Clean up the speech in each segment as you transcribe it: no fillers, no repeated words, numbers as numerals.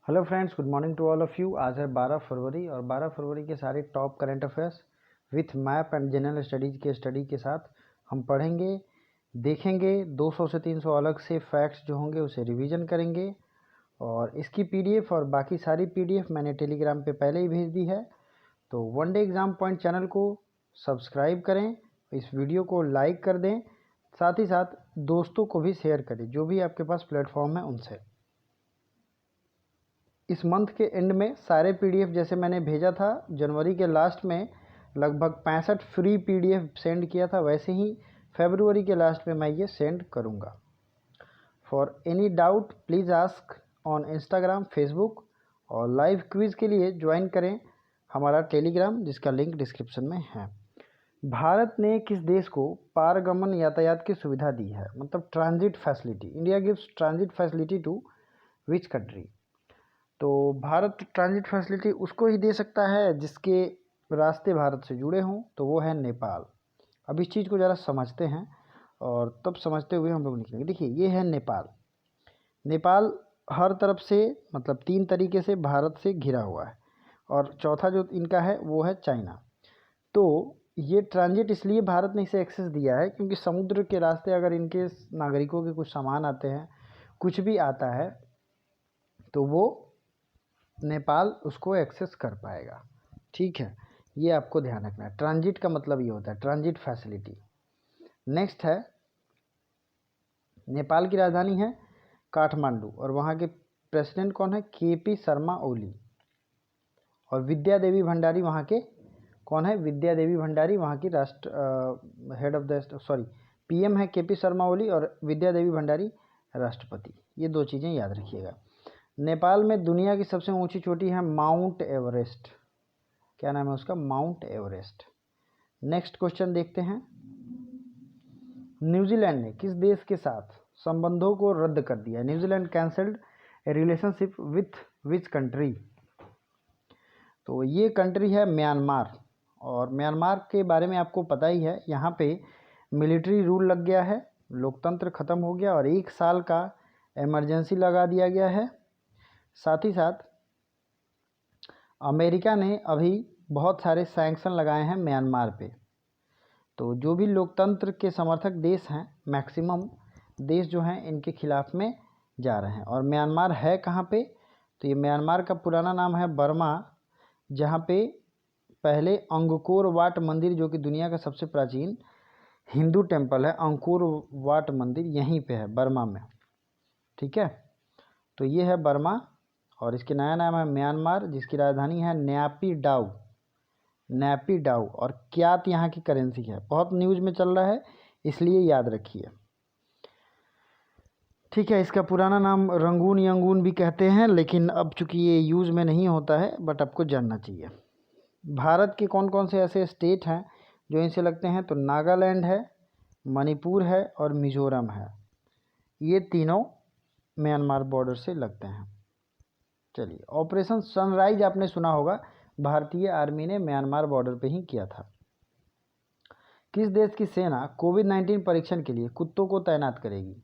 Hello friends, good morning to all of you. आज है 12 फरवरी और 12 फरवरी के सारे top current affairs with map and general studies के स्टडी के साथ हम पढ़ेंगे, देखेंगे। 200 से 300 अलग से फैक्ट्स जो होंगे उसे रिवीजन करेंगे और इसकी पीडीएफ और बाकी सारी पीडीएफ मैंने टेलीग्राम पे पहले ही भेज दी है। तो one day exam point channel को सब्सक्राइब करें, इस वीडियो को लाइक कर दें, साथ ही साथ दोस्तों को भी शेयर करें जो भी आपके पास प्लेटफॉर्म है उनसे। इस मंथ के एंड में सारे पीडीएफ जैसे मैंने भेजा था जनवरी के लास्ट में लगभग 65 फ्री पीडीएफ सेंड किया था, वैसे ही फरवरी के लास्ट में मैं ये सेंड करूँगा। For any doubt please ask on Instagram, Facebook और लाइव क्विज़ के लिए ज्वाइन करें हमारा टेलीग्राम जिसका लिंक डिस्क्रिप्शन में है। भारत ने किस देश को पारगमन यातायात की सुविधा दी है, मतलब transit facility? India gives transit facility to which country? तो भारत ट्रांजिट फैसिलिटी उसको ही दे सकता है जिसके रास्ते भारत से जुड़े हों, तो वो है नेपाल। अब इस चीज़ को ज़रा समझते हैं और तब समझते हुए हम लोग निकलेंगे। देखिए, ये है नेपाल। नेपाल हर तरफ से मतलब 3 तरीके से भारत से घिरा हुआ है और चौथा जो इनका है वो है चाइना। तो ये ट्रांजिट इसलिए भारत ने इसे एक्सेस दिया है क्योंकि समुद्र के रास्ते अगर इनके नागरिकों के कुछ सामान आते हैं, कुछ भी आता है, तो वो नेपाल उसको एक्सेस कर पाएगा। ठीक है, ये आपको ध्यान रखना है। ट्रांजिट का मतलब ये होता है ट्रांजिट फैसिलिटी। नेक्स्ट है, नेपाल की राजधानी है काठमांडू और वहाँ के प्रेसिडेंट कौन है? केपी शर्मा ओली। और विद्या देवी भंडारी वहाँ के कौन है? विद्या देवी भंडारी वहाँ की हेड ऑफ द पीएम है केपी शर्मा ओली और विद्या देवी भंडारी राष्ट्रपति। ये 2 चीज़ें याद रखिएगा। नेपाल में दुनिया की सबसे ऊंची चोटी है माउंट एवरेस्ट। क्या नाम है उसका? Mount Everest. नेक्स्ट क्वेश्चन देखते हैं। न्यूजीलैंड ने किस देश के साथ संबंधों को रद्द कर दिया? New Zealand cancelled relationship with which country? तो ये कंट्री है म्यांमार। और म्यांमार के बारे में आपको पता ही है, यहाँ पे मिलिट्री रूल लग गया है, लोकतंत्र ख़त्म हो गया और 1 साल का इमरजेंसी लगा दिया गया है। साथ ही साथ अमेरिका ने अभी बहुत सारे सैंक्शन लगाए हैं म्यांमार पे। तो जो भी लोकतंत्र के समर्थक देश हैं, मैक्सिमम देश जो हैं इनके खिलाफ में जा रहे हैं। और म्यांमार है कहाँ पे? तो ये म्यांमार का पुराना नाम है बर्मा, जहाँ पे पहले अंगकोर वाट मंदिर, जो कि दुनिया का सबसे प्राचीन हिंदू टेम्पल है, अंकोर वाट मंदिर यहीं पे है बर्मा में। ठीक है, तो ये है बर्मा और इसके नया नाम है म्यांमार, जिसकी राजधानी है नैपीडाउ। नैपीडाउ और क्यात यहाँ की करेंसी है। बहुत न्यूज़ में चल रहा है, इसलिए याद रखिए। ठीक है, इसका पुराना नाम रंगून यंगून भी कहते हैं, लेकिन अब चूंकि ये यूज़ में नहीं होता है, बट आपको जानना चाहिए। भारत के कौन कौन से ऐसे स्टेट हैं जो इनसे लगते हैं? तो नागालैंड है, मणिपुर है और मिजोरम है। ये तीनों म्यांमार बॉर्डर से लगते हैं। चलिए, ऑपरेशन सनराइज आपने सुना होगा, भारतीय आर्मी ने म्यांमार बॉर्डर पे ही किया था। किस देश की सेना कोविड-19 परीक्षण के लिए कुत्तों को तैनात करेगी?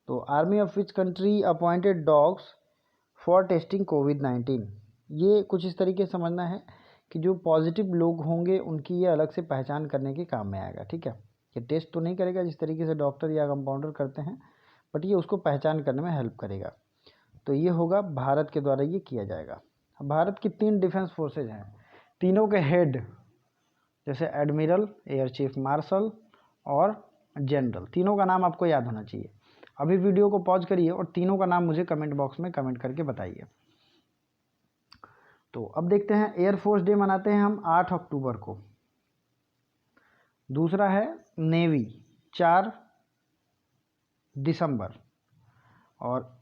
तो army of which country appointed dogs for testing कोविड-19? ये कुछ इस तरीके से समझना है कि जो पॉजिटिव लोग होंगे उनकी ये अलग से पहचान करने के काम में आएगा। ठीक है, ये टेस्ट तो नहीं करेगा जिस तरीके से डॉक्टर या कंपाउंडर करते हैं, बट ये उसको पहचान करने में हेल्प करेगा। तो ये होगा भारत के द्वारा ये किया जाएगा। भारत की 3 डिफेंस फोर्सेज हैं, तीनों के हेड जैसे एडमिरल, एयर चीफ मार्शल और जनरल, तीनों का नाम आपको याद होना चाहिए। अभी वीडियो को पॉज करिए और तीनों का नाम मुझे कमेंट बॉक्स में कमेंट करके बताइए। तो अब देखते हैं, एयरफोर्स डे मनाते हैं हम 8 अक्टूबर को। दूसरा है नेवी 4 दिसंबर। और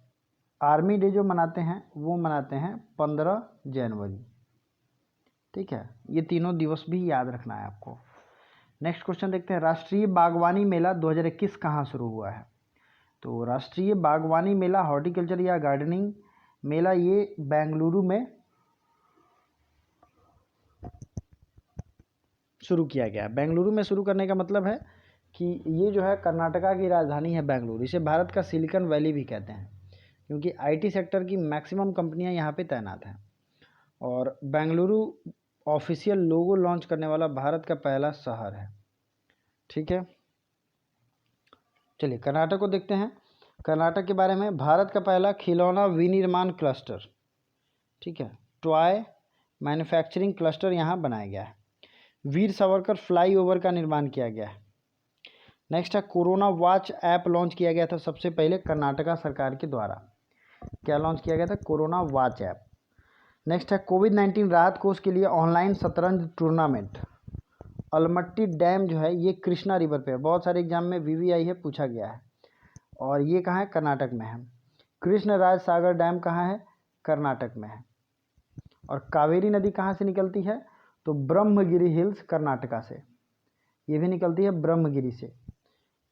आर्मी डे जो मनाते हैं वो मनाते हैं 15 जनवरी। ठीक है, ये तीनों दिवस भी याद रखना है आपको। नेक्स्ट क्वेश्चन देखते हैं, राष्ट्रीय बागवानी मेला 2021 कहाँ शुरू हुआ है? तो राष्ट्रीय बागवानी मेला, हॉर्टिकल्चर या गार्डनिंग मेला, ये बेंगलुरु में शुरू किया गया। बेंगलुरु में शुरू करने का मतलब है कि ये जो है कर्नाटका की राजधानी है बेंगलुरु। इसे भारत का सिलिकॉन वैली भी कहते हैं क्योंकि आईटी सेक्टर की मैक्सिमम कंपनियां यहाँ पे तैनात हैं। और बेंगलुरु ऑफिशियल लोगो लॉन्च करने वाला भारत का पहला शहर है। ठीक है, चलिए कर्नाटक को देखते हैं। कर्नाटक के बारे में, भारत का पहला खिलौना विनिर्माण क्लस्टर, ठीक है, टॉय मैन्युफैक्चरिंग क्लस्टर यहाँ बनाया गया है। वीर सावरकर फ्लाईओवर का निर्माण किया गया है। नेक्स्ट है कोरोना वॉच ऐप लॉन्च किया गया था सबसे पहले कर्नाटका सरकार के द्वारा। क्या लॉन्च किया गया था? Corona watch app. नेक्स्ट है कोविड-19 राहत कोष के लिए ऑनलाइन शतरंज टूर्नामेंट। अलमट्टी डैम जो है ये कृष्णा रिवर पे है, बहुत सारे एग्जाम में वीवीआई है, पूछा गया है। और ये कहाँ है? कर्नाटक में है। कृष्णराज सागर डैम कहाँ है? कर्नाटक में है। और कावेरी नदी कहाँ से निकलती है? तो ब्रह्मगिरी हिल्स कर्नाटका से, ये भी निकलती है ब्रह्मगिरी से।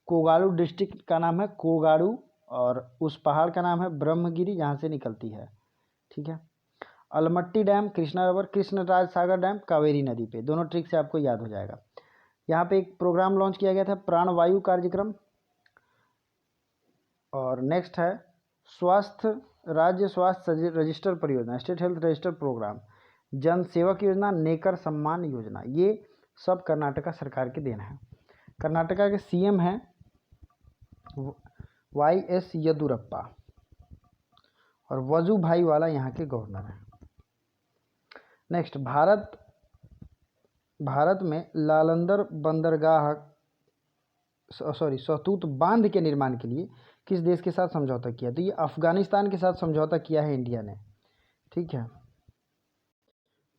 कोगाड़ू डिस्ट्रिक्ट का नाम है कोगाड़ू और उस पहाड़ का नाम है ब्रह्मगिरी जहाँ से निकलती है। ठीक है, अलमट्टी डैम कृष्णा रिवर, कृष्णराज सागर डैम कावेरी नदी पे, दोनों ट्रिक से आपको याद हो जाएगा। यहाँ पे एक प्रोग्राम लॉन्च किया गया था प्राणवायु कार्यक्रम। और नेक्स्ट है राज्य स्वास्थ्य रजिस्टर परियोजना, स्टेट हेल्थ रजिस्टर प्रोग्राम, जन सेवक योजना, नेकर सम्मान योजना, ये सब कर्नाटका सरकार के देन है। कर्नाटका के सीएम हैं YS येदुरप्पा और वजुभाई वाला यहाँ के गवर्नर हैं। नेक्स्ट, भारत में लालंदर बंदरगाह सहतूत बांध के निर्माण के लिए किस देश के साथ समझौता किया? तो ये अफगानिस्तान के साथ समझौता किया है इंडिया ने। ठीक है,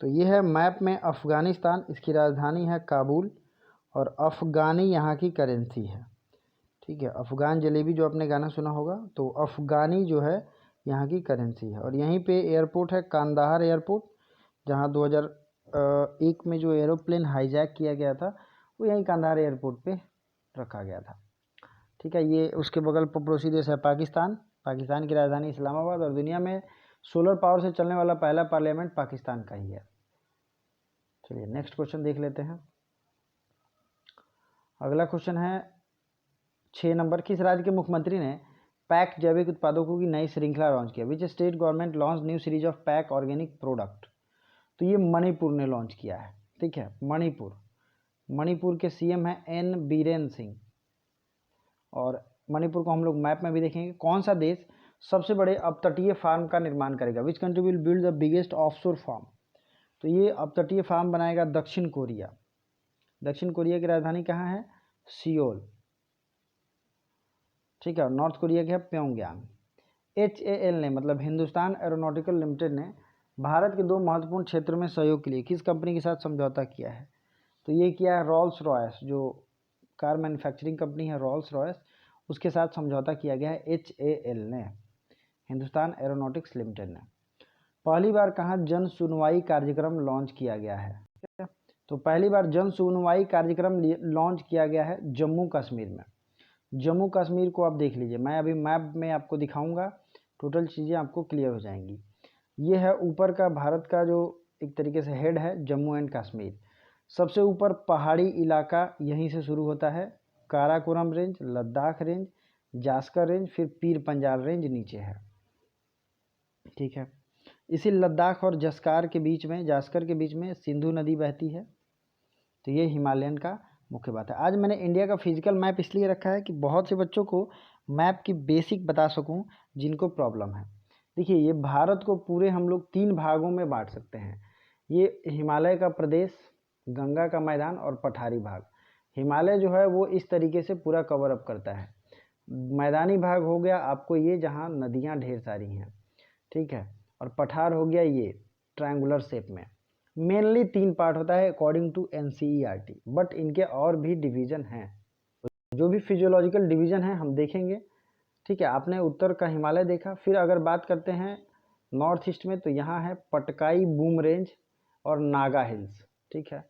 तो ये है मैप में अफगानिस्तान, इसकी राजधानी है काबुल और अफगानी यहाँ की करेंसी है। ठीक है, अफगान जलेबी जो आपने गाना सुना होगा, तो अफगानी जो है यहाँ की करेंसी है। और यहीं पे एयरपोर्ट है कांदाहार एयरपोर्ट, जहाँ 2001 में जो एरोप्लेन हाईजैक किया गया था वो यहीं कांदाहार एयरपोर्ट पे रखा गया था। ठीक है, ये उसके बगल पड़ोसी देश है पाकिस्तान की राजधानी इस्लामाबाद और दुनिया में सोलर पावर से चलने वाला पहला पार्लियामेंट पाकिस्तान का ही है। चलिए नेक्स्ट क्वेश्चन देख लेते हैं। अगला क्वेश्चन है 6 नंबर, किस राज्य के मुख्यमंत्री ने पैक जैविक उत्पादों की नई श्रृंखला लॉन्च किया? Which state government launch new series of pack organic product? तो ये मणिपुर ने लॉन्च किया है। ठीक है, मणिपुर के सीएम हैं N बीरेन सिंह। और मणिपुर को हम लोग मैप में भी देखेंगे। कौन सा देश सबसे बड़े अपतटीय फार्म का निर्माण करेगा? Which country will build the biggest offshore farm? तो ये अपतटीय फार्म बनाएगा दक्षिण कोरिया। दक्षिण कोरिया की राजधानी कहाँ है? सियोल। ठीक है, और नॉर्थ कोरिया की है प्योंगयांग। HAL ने मतलब हिंदुस्तान एरोनॉटिकल लिमिटेड ने भारत के 2 महत्वपूर्ण क्षेत्रों में सहयोग के लिए किस कंपनी के साथ समझौता किया है? तो ये किया है रॉल्स रॉयस, जो कार मैन्युफैक्चरिंग कंपनी है रॉल्स रॉयस, उसके साथ समझौता किया गया है HAL ने, हिंदुस्तान एरोनॉटिक्स लिमिटेड ने। पहली बार कहाँ जन सुनवाई कार्यक्रम लॉन्च किया गया है? तो पहली बार जन सुनवाई कार्यक्रम लॉन्च किया गया है जम्मू कश्मीर में। जम्मू कश्मीर को आप देख लीजिए, मैं अभी मैप में आपको दिखाऊंगा, टोटल चीज़ें आपको क्लियर हो जाएंगी। ये है ऊपर का भारत का जो एक तरीके से हेड है जम्मू एंड कश्मीर। सबसे ऊपर पहाड़ी इलाका यहीं से शुरू होता है, Karakoram range, Ladakh range, Zanskar range, फिर पीर पंजाल रेंज नीचे है। ठीक है, इसी लद्दाख और जास्कर के बीच में सिंधु नदी बहती है। तो ये हिमालयन का मुख्य बात है। आज मैंने इंडिया का फिजिकल मैप इसलिए रखा है कि बहुत से बच्चों को मैप की बेसिक बता सकूं जिनको प्रॉब्लम है। देखिए, ये भारत को पूरे हम लोग 3 भागों में बांट सकते हैं। ये हिमालय का प्रदेश, गंगा का मैदान और पठारी भाग। हिमालय जो है वो इस तरीके से पूरा कवर अप करता है। मैदानी भाग हो गया आपको ये जहाँ नदियाँ ढेर सारी हैं। ठीक है, और पठार हो गया ये ट्रायंगुलर शेप में। मेनली 3 पार्ट होता है अकॉर्डिंग टू NCERT, बट इनके और भी डिवीज़न हैं। जो भी फिजियोलॉजिकल डिवीज़न है हम देखेंगे। ठीक है, आपने उत्तर का हिमालय देखा। फिर अगर बात करते हैं नॉर्थ ईस्ट में, तो यहाँ है पटकाई बूम रेंज और नागा हिल्स। ठीक है,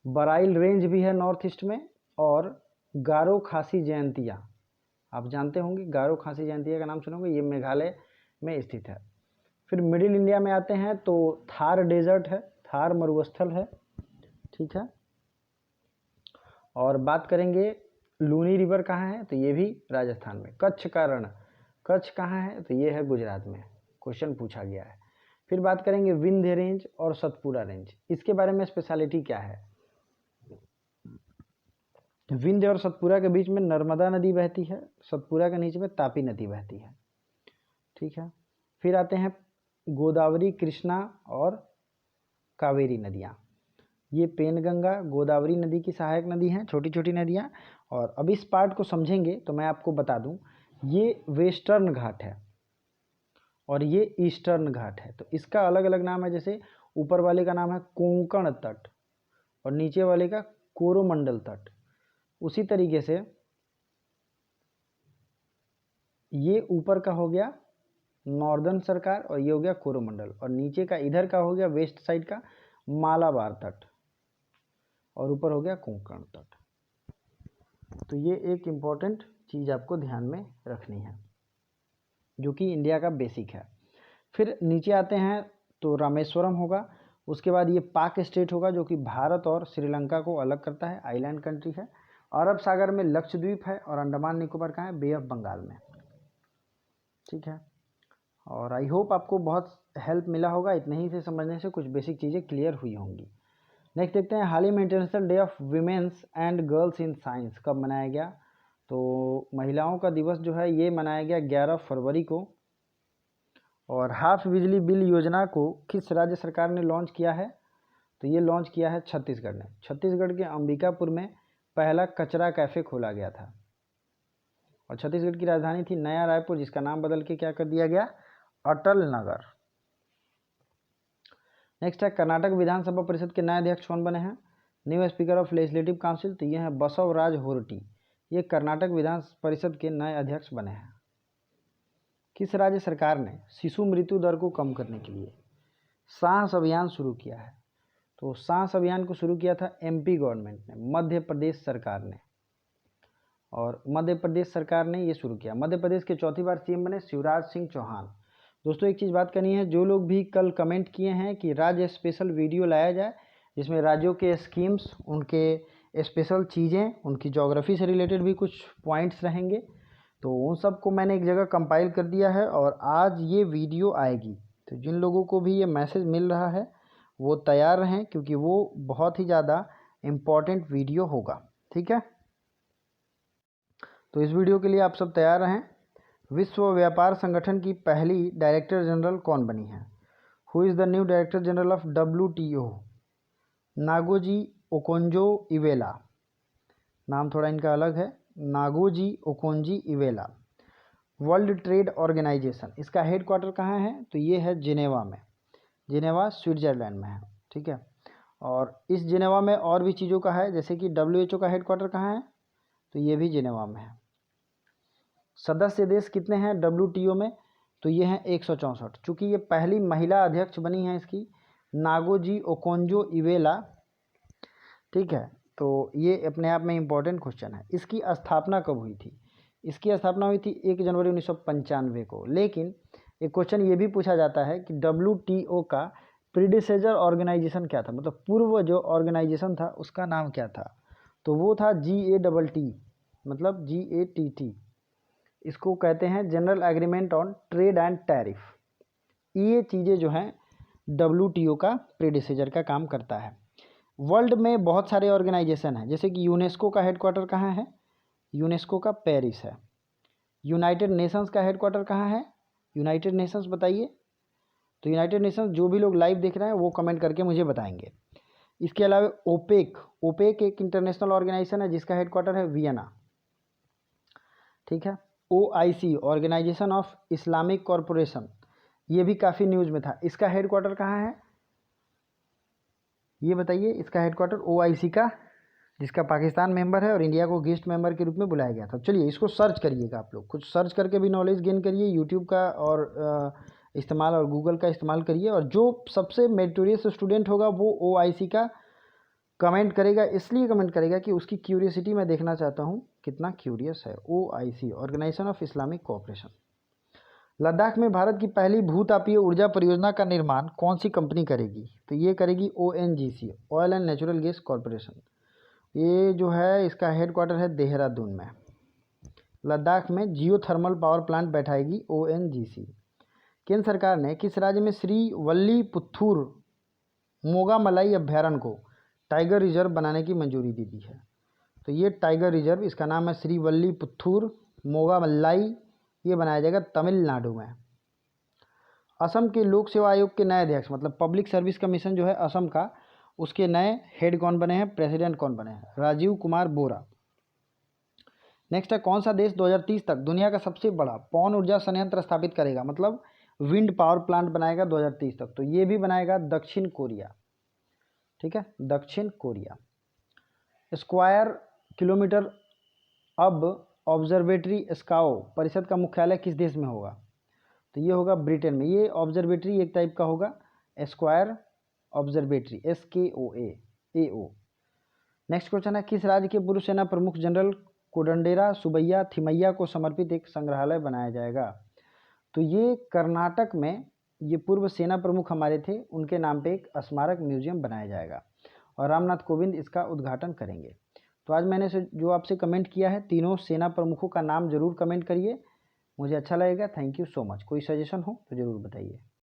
बराइल रेंज भी है नॉर्थ ईस्ट में, और गारो खासी जयंतिया, आप जानते होंगे गारो खासी जयंतिया का नाम सुनोगे, ये मेघालय में स्थित है। फिर मिडिल इंडिया में आते हैं तो थार डेजर्ट है, थार मरुस्थल है। ठीक है, और बात करेंगे लूनी रिवर कहाँ है, तो ये भी राजस्थान में। कच्छ का रण, कच्छ कहाँ है? तो ये है गुजरात में, क्वेश्चन पूछा गया है। फिर बात करेंगे विंध्य रेंज और सतपुरा रेंज, इसके बारे में स्पेशलिटी क्या है? विंध्य और सतपुरा के बीच में नर्मदा नदी बहती है, सतपुरा के नीचे में तापी नदी बहती है, ठीक है। फिर आते हैं गोदावरी, कृष्णा और कावेरी नदियाँ। ये पेनगंगा, गोदावरी नदी की सहायक नदी हैं, छोटी छोटी नदियाँ। और अब इस पार्ट को समझेंगे तो मैं आपको बता दूं, ये वेस्टर्न घाट है और ये ईस्टर्न घाट है, तो इसका अलग अलग नाम है। जैसे ऊपर वाले का नाम है कोंकण तट और नीचे वाले का कोरोमंडल तट। उसी तरीके से ये ऊपर का हो गया नॉर्दर्न सरकार और ये हो गया कोरोमंडल, और नीचे का इधर का हो गया वेस्ट साइड का मालाबार तट, और ऊपर हो गया कोंकण तट। तो ये एक इम्पॉर्टेंट चीज़ आपको ध्यान में रखनी है, जो कि इंडिया का बेसिक है। फिर नीचे आते हैं तो रामेश्वरम होगा, उसके बाद ये पाक स्टेट होगा जो कि भारत और श्रीलंका को अलग करता है, आइलैंड कंट्री है। अरब सागर में लक्षद्वीप है और अंडमान निकोबार कहाँ है? बे ऑफ बंगाल में, ठीक है। और आई होप आपको बहुत हेल्प मिला होगा, इतने ही से समझने से कुछ बेसिक चीज़ें क्लियर हुई होंगी। नेक्स्ट देखते हैं हाल ही में international day of women's and girls in science कब मनाया गया? तो महिलाओं का दिवस जो है ये मनाया गया 11 फरवरी को। और हाफ बिजली बिल योजना को किस राज्य सरकार ने लॉन्च किया है? तो ये लॉन्च किया है छत्तीसगढ़ ने। छत्तीसगढ़ के अंबिकापुर में पहला कचरा कैफ़े खोला गया था और छत्तीसगढ़ की राजधानी थी नया रायपुर, जिसका नाम बदल के क्या कर दिया गया? अटल नगर। नेक्स्ट है कर्नाटक विधानसभा परिषद के नए अध्यक्ष कौन बने हैं? New speaker of legislative council, तो ये हैं बसवराज होरटी, ये कर्नाटक विधान परिषद के नए अध्यक्ष बने हैं। किस राज्य सरकार ने शिशु मृत्यु दर को कम करने के लिए साहस अभियान शुरू किया है? तो साहस अभियान को शुरू किया था एमपी गवर्नमेंट ने, मध्य प्रदेश सरकार ने, और मध्य प्रदेश सरकार ने ये शुरू किया। मध्य प्रदेश के चौथी बार सीएम बने शिवराज सिंह चौहान। दोस्तों एक चीज़ बात करनी है, जो लोग भी कल कमेंट किए हैं कि राज्य स्पेशल वीडियो लाया जाए जिसमें राज्यों के स्कीम्स, उनके स्पेशल चीज़ें, उनकी ज्योग्राफी से रिलेटेड भी कुछ पॉइंट्स रहेंगे, तो उन सब को मैंने एक जगह कंपाइल कर दिया है और आज ये वीडियो आएगी। तो जिन लोगों को भी ये मैसेज मिल रहा है वो तैयार रहें, क्योंकि वो बहुत ही ज़्यादा इम्पॉर्टेंट वीडियो होगा, ठीक है। तो इस वीडियो के लिए आप सब तैयार रहें। विश्व व्यापार संगठन की पहली डायरेक्टर जनरल कौन बनी है? Who is the new director general of WTO? Ngozi Okonjo-Iweala, नाम थोड़ा इनका अलग है, नागोजी ओकोंजी-इवेला। वर्ल्ड ट्रेड ऑर्गेनाइजेशन, इसका हेडक्वार्टर कहाँ है? तो ये है जिनेवा में, जिनेवा स्विट्ज़रलैंड में है, ठीक है। और इस जिनेवा में और भी चीज़ों का है, जैसे कि WHO का हेडक्वार्टर कहाँ है? तो ये भी जिनेवा में है। सदस्य देश कितने हैं WTO में? तो ये हैं 164। चूँकि ये पहली महिला अध्यक्ष बनी है इसकी, नागोजी ओकोंजो-इवेला, ठीक है। तो ये अपने आप में इम्पोर्टेंट क्वेश्चन है। इसकी स्थापना कब हुई थी? इसकी स्थापना हुई थी 1 जनवरी 1995 को। लेकिन एक क्वेश्चन ये भी पूछा जाता है कि WTO का प्रीडिसेसर ऑर्गेनाइजेशन क्या था, मतलब पूर्व जो ऑर्गेनाइजेशन था उसका नाम क्या था? तो वो था GATT, मतलब GATT। इसको कहते हैं general agreement on trade and tariff. ये चीज़ें जो हैं WTO का प्रीडिसेसर का काम करता है। वर्ल्ड में बहुत सारे ऑर्गेनाइजेशन हैं, जैसे कि यूनेस्को का हेडक्वार्टर कहाँ है? यूनेस्को का पेरिस है। यूनाइटेड नेशंस का हेडक्वार्टर कहाँ है? यूनाइटेड नेशंस बताइए। तो यूनाइटेड नेशंस जो भी लोग लाइव देख रहे हैं वो कमेंट करके मुझे बताएंगे। इसके अलावा ओपेक एक इंटरनेशनल ऑर्गेनाइजेशन है जिसका हेडक्वार्टर है वियना, ठीक है। OIC organisation of Islamic corporation, ये भी काफ़ी न्यूज़ में था, इसका हेडक्वार्टर कहाँ है? ये बताइए, इसका हेडक्वार्टर OIC का, जिसका पाकिस्तान मेंबर है और इंडिया को गेस्ट मेंबर के रूप में बुलाया गया था। चलिए इसको सर्च करिएगा, आप लोग कुछ सर्च करके भी नॉलेज गेन करिए, यूट्यूब का और इस्तेमाल और गूगल का इस्तेमाल करिए। और जो सबसे मेरिटोरियस स्टूडेंट होगा वो OIC का कमेंट करेगा, इसलिए कमेंट करेगा कि उसकी क्यूरियसिटी मैं देखना चाहता हूँ कितना क्यूरियस है। OIC organisation of Islamic cooperation. Ladakh में भारत की पहली भूतापीय ऊर्जा परियोजना का निर्माण कौन सी कंपनी करेगी? तो ये करेगी ONGC, oil and natural gas corporation. ये जो है इसका हेडक्वार्टर है देहरादून में। लद्दाख में जियोथर्मल पावर प्लांट बैठाएगी ONGC। केंद्र सरकार ने किस राज्य में श्रीवल्लीपुत्थूर मोगामलाई अभ्यारण्य को टाइगर रिजर्व बनाने की मंजूरी दे दी है? तो ये टाइगर रिजर्व, इसका नाम है श्रीवल्लीपुत्थूर मोगामलाई, ये बनाया जाएगा तमिलनाडु में। असम के लोक सेवा आयोग के नए अध्यक्ष, मतलब पब्लिक सर्विस कमीशन जो है असम का, उसके नए हेड कौन बने हैं, प्रेसिडेंट कौन बने हैं? राजीव कुमार बोरा। नेक्स्ट है, कौन सा देश 2030 तक दुनिया का सबसे बड़ा पवन ऊर्जा संयंत्र स्थापित करेगा, मतलब विंड पावर प्लांट बनाएगा 2030 तक? तो ये भी बनाएगा दक्षिण कोरिया। ठीक है, दक्षिण कोरिया। स्क्वायर किलोमीटर अब ऑब्जर्वेटरी स्काओ परिषद का मुख्यालय किस देश में होगा? तो ये होगा ब्रिटेन में। ये ऑब्जर्वेटरी एक टाइप का होगा, square observatory, SKOA। Next question है, किस राज्य के पूर्व सेना प्रमुख जनरल कोडंडेरा सुबैया थिमैया को समर्पित एक संग्रहालय बनाया जाएगा? तो ये कर्नाटक में, ये पूर्व सेना प्रमुख हमारे थे, उनके नाम पे एक स्मारक म्यूजियम बनाया जाएगा और रामनाथ कोविंद इसका उद्घाटन करेंगे। तो आज मैंने जो आपसे कमेंट किया है, तीनों सेना प्रमुखों का नाम जरूर कमेंट करिए, मुझे अच्छा लगेगा। Thank you so much. कोई सजेशन हो तो ज़रूर बताइए।